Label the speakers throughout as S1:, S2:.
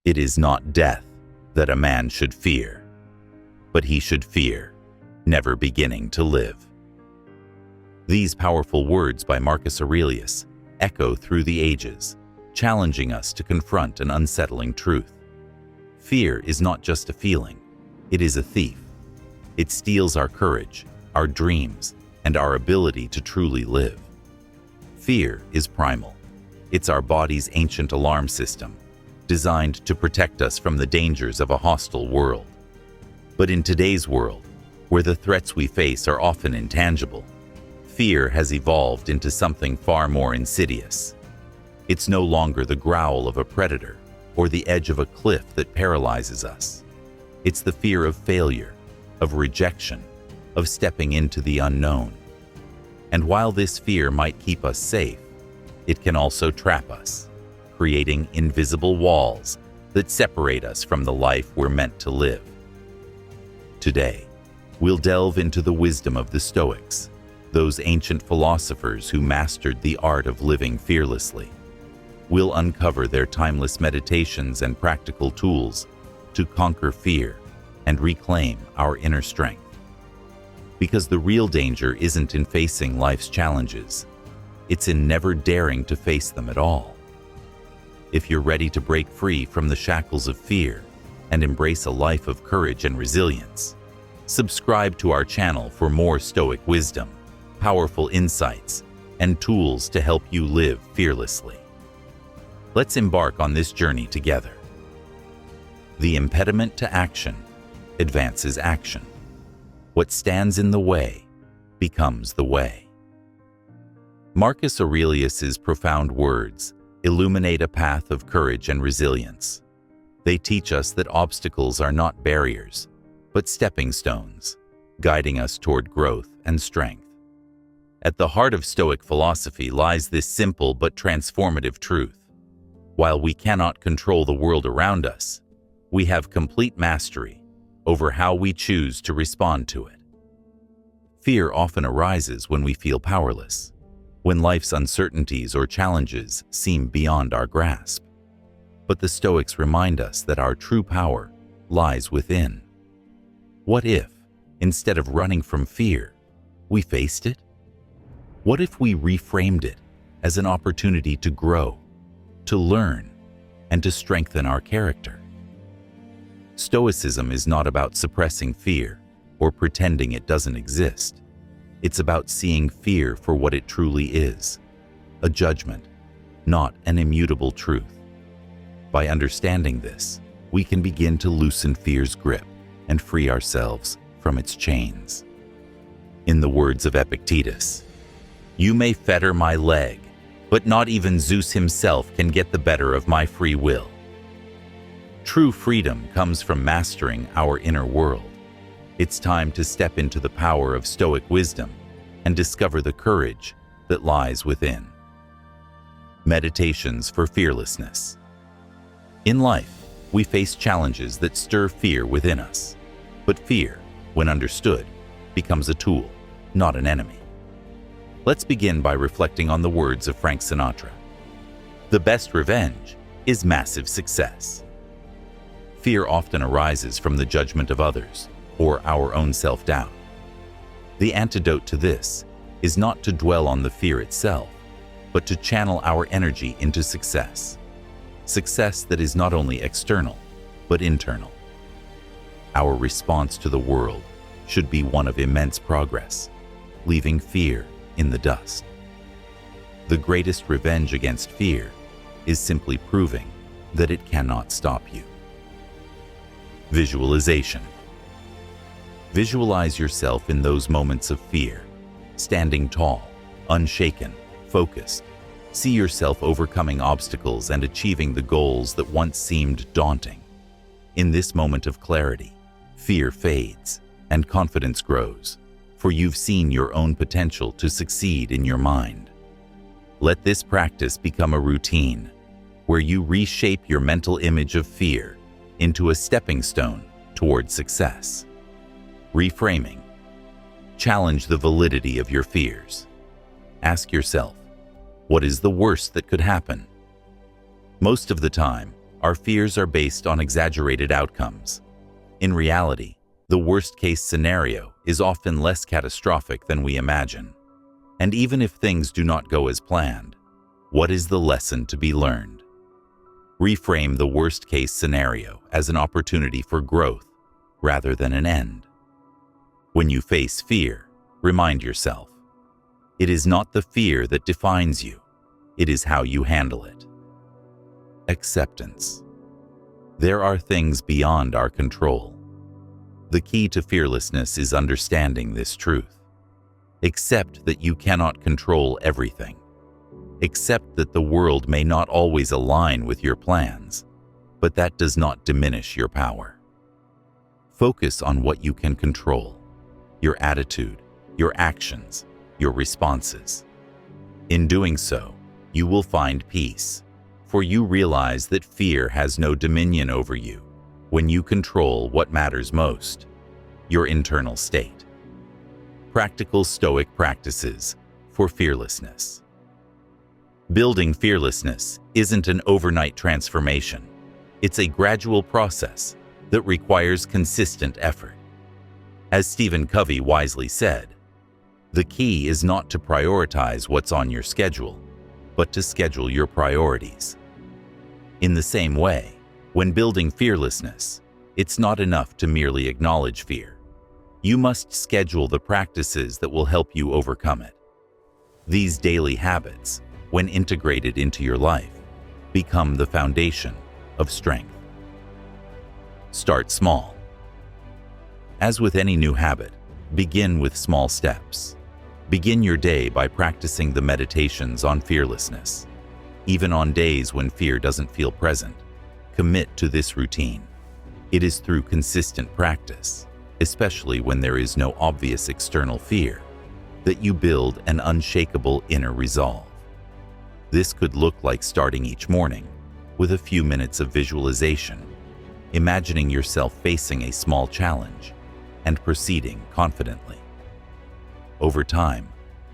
S1: It is not death that a man should fear, but he should fear never beginning to live. These powerful words by Marcus Aurelius echo through the ages, challenging us to confront an unsettling truth. Fear is not just a feeling, it is a thief. It steals our courage, our dreams, and our ability to truly live. Fear is primal. It's our body's ancient alarm system, designed to protect us from the dangers of a hostile world. But in today's world, where the threats we face are often intangible, fear has evolved into something far more insidious. It's no longer the growl of a predator or the edge of a cliff that paralyzes us. It's the fear of failure, of rejection, of stepping into the unknown. And while this fear might keep us safe, it can also trap us, creating invisible walls that separate us from the life we're meant to live. Today, we'll delve into the wisdom of the Stoics, those ancient philosophers who mastered the art of living fearlessly. We'll uncover their timeless meditations and practical tools to conquer fear and reclaim our inner strength. Because the real danger isn't in facing life's challenges, it's in never daring to face them at all. If you're ready to break free from the shackles of fear and embrace a life of courage and resilience, subscribe to our channel for more Stoic wisdom, powerful insights, and tools to help you live fearlessly. Let's embark on this journey together. The impediment to action advances action. What stands in the way becomes the way. Marcus Aurelius's profound words illuminate a path of courage and resilience. They teach us that obstacles are not barriers, but stepping stones, guiding us toward growth and strength. At the heart of Stoic philosophy lies this simple but transformative truth. While we cannot control the world around us, we have complete mastery over how we choose to respond to it. Fear often arises when we feel powerless, when life's uncertainties or challenges seem beyond our grasp. But the Stoics remind us that our true power lies within. What if, instead of running from fear, we faced it? What if we reframed it as an opportunity to grow, to learn, and to strengthen our character? Stoicism is not about suppressing fear or pretending it doesn't exist. It's about seeing fear for what it truly is, a judgment, not an immutable truth. By understanding this, we can begin to loosen fear's grip and free ourselves from its chains. In the words of Epictetus, "You may fetter my leg, but not even Zeus himself can get the better of my free will." True freedom comes from mastering our inner world. It's time to step into the power of Stoic wisdom and discover the courage that lies within. Meditations for fearlessness. In life, we face challenges that stir fear within us. But fear, when understood, becomes a tool, not an enemy. Let's begin by reflecting on the words of Frank Sinatra. "The best revenge is massive success." Fear often arises from the judgment of others or our own self-doubt. The antidote to this is not to dwell on the fear itself, but to channel our energy into success. Success that is not only external, but internal. Our response to the world should be one of immense progress, leaving fear in the dust. The greatest revenge against fear is simply proving that it cannot stop you. Visualization. Visualize yourself in those moments of fear, standing tall, unshaken, focused. See yourself overcoming obstacles and achieving the goals that once seemed daunting. In this moment of clarity, fear fades and confidence grows, for you've seen your own potential to succeed in your mind. Let this practice become a routine, where you reshape your mental image of fear into a stepping stone toward success. Reframing. Challenge the validity of your fears. Ask yourself, what is the worst that could happen? Most of the time, Our fears are based on exaggerated outcomes. In reality, the worst-case scenario is often less catastrophic than we imagine. And even if things do not go as planned, what is the lesson to be learned? Reframe the worst-case scenario as an opportunity for growth rather than an end. When you face fear, remind yourself, it is not the fear that defines you, it is how you handle it. Acceptance. There are things beyond our control. The key to fearlessness is understanding this truth. Accept that you cannot control everything. Accept that the world may not always align with your plans, but that does not diminish your power. Focus on what you can control: your attitude, your actions, your responses. In doing so, you will find peace, for you realize that fear has no dominion over you when you control what matters most: your internal state. Practical Stoic practices for fearlessness. Building fearlessness isn't an overnight transformation. It's a gradual process that requires consistent effort. As Stephen Covey wisely said, the key is not to prioritize what's on your schedule, but to schedule your priorities. In the same way, when building fearlessness, it's not enough to merely acknowledge fear. You must schedule the practices that will help you overcome it. These daily habits, when integrated into your life, become the foundation of strength. Start small. As with any new habit, begin with small steps. Begin your day by practicing the meditations on fearlessness. Even on days when fear doesn't feel present, commit to this routine. It is through consistent practice, especially when there is no obvious external fear, that you build an unshakable inner resolve. This could look like starting each morning with a few minutes of visualization, imagining yourself facing a small challenge and proceeding confidently. Over time,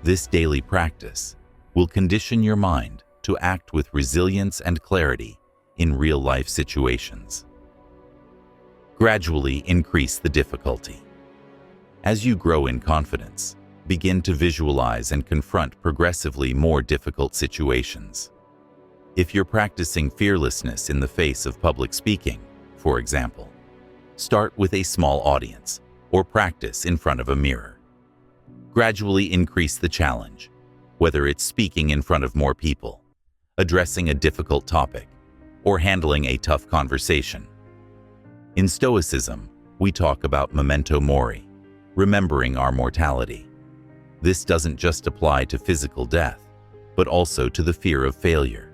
S1: this daily practice will condition your mind to act with resilience and clarity in real-life situations. Gradually increase the difficulty. As you grow in confidence, begin to visualize and confront progressively more difficult situations. If you're practicing fearlessness in the face of public speaking, for example, start with a small audience or practice in front of a mirror. Gradually increase the challenge, whether it's speaking in front of more people, addressing a difficult topic, or handling a tough conversation. In Stoicism, we talk about memento mori, remembering our mortality. This doesn't just apply to physical death, but also to the fear of failure.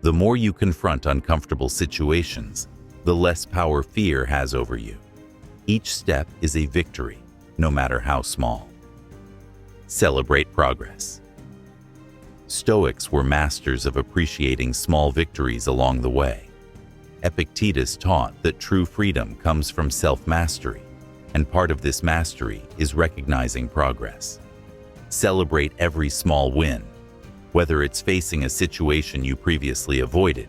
S1: The more you confront uncomfortable situations, the less power fear has over you. Each step is a victory, no matter how small. Celebrate progress. Stoics were masters of appreciating small victories along the way. Epictetus taught that true freedom comes from self-mastery, and part of this mastery is recognizing progress. Celebrate every small win, whether it's facing a situation you previously avoided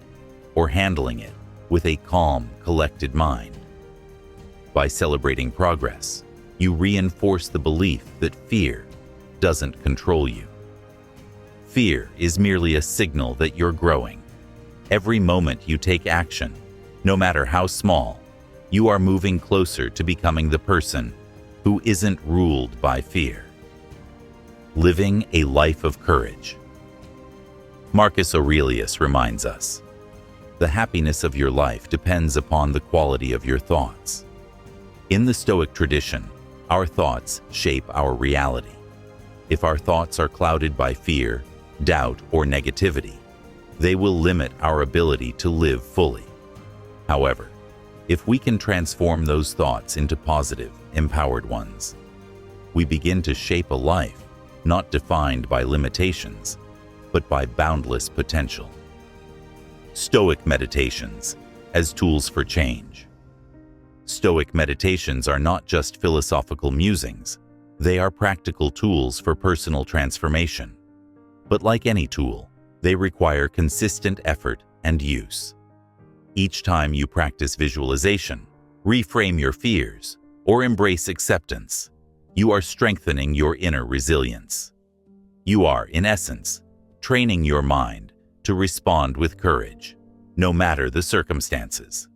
S1: or handling it with a calm, collected mind. By celebrating progress, you reinforce the belief that fear doesn't control you. Fear is merely a signal that you're growing. Every moment you take action, no matter how small, you are moving closer to becoming the person who isn't ruled by fear. Living a life of courage. Marcus Aurelius reminds us, the happiness of your life depends upon the quality of your thoughts. In the Stoic tradition, our thoughts shape our reality. If our thoughts are clouded by fear, doubt, or negativity, they will limit our ability to live fully. However, if we can transform those thoughts into positive, empowered ones, we begin to shape a life not defined by limitations, but by boundless potential. Stoic meditations as tools for change. Stoic meditations are not just philosophical musings, they are practical tools for personal transformation. But like any tool, they require consistent effort and use. Each time you practice visualization, reframe your fears, or embrace acceptance, you are strengthening your inner resilience. You are, in essence, training your mind to respond with courage, no matter the circumstances.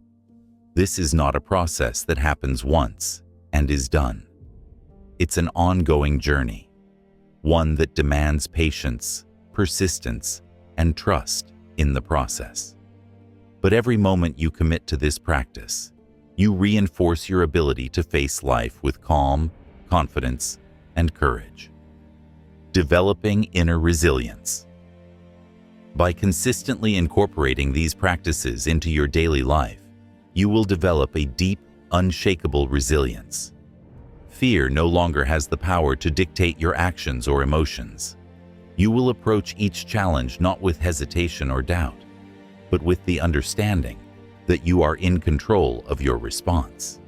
S1: This is not a process that happens once and is done. It's an ongoing journey, one that demands patience, persistence, and trust in the process. But every moment you commit to this practice, you reinforce your ability to face life with calm, confidence, and courage. Developing inner resilience. By consistently incorporating these practices into your daily life, you will develop a deep, unshakable resilience. Fear no longer has the power to dictate your actions or emotions. You will approach each challenge not with hesitation or doubt, but with the understanding that you are in control of your response.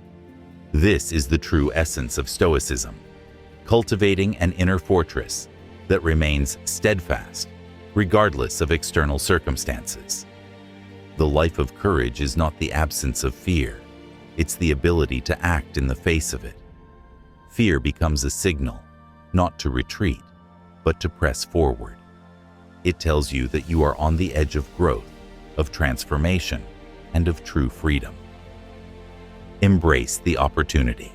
S1: This is the true essence of Stoicism, cultivating an inner fortress that remains steadfast, regardless of external circumstances. The life of courage is not the absence of fear, it's the ability to act in the face of it. Fear becomes a signal, not to retreat, but to press forward. It tells you that you are on the edge of growth, of transformation, and of true freedom. Embrace the opportunity.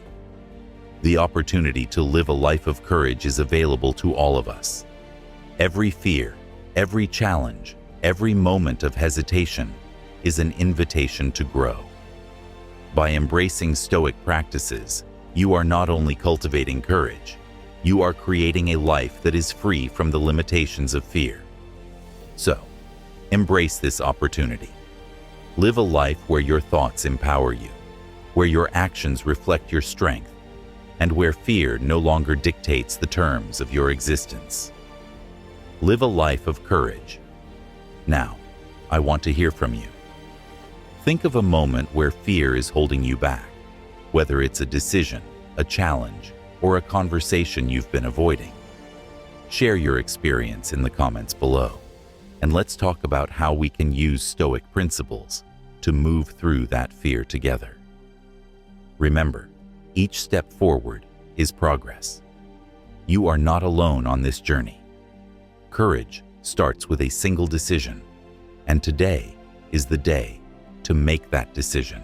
S1: The opportunity to live a life of courage is available to all of us. Every fear, every challenge, every moment of hesitation is an invitation to grow. By embracing Stoic practices, you are not only cultivating courage, you are creating a life that is free from the limitations of fear. So, embrace this opportunity. Live a life where your thoughts empower you, where your actions reflect your strength, and where fear no longer dictates the terms of your existence. Live a life of courage. Now, I want to hear from you. Think of a moment where fear is holding you back, whether it's a decision, a challenge, or a conversation you've been avoiding. Share your experience in the comments below, and let's talk about how we can use Stoic principles to move through that fear together. Remember, each step forward is progress. You are not alone on this journey. Courage starts with a single decision, and today is the day to make that decision.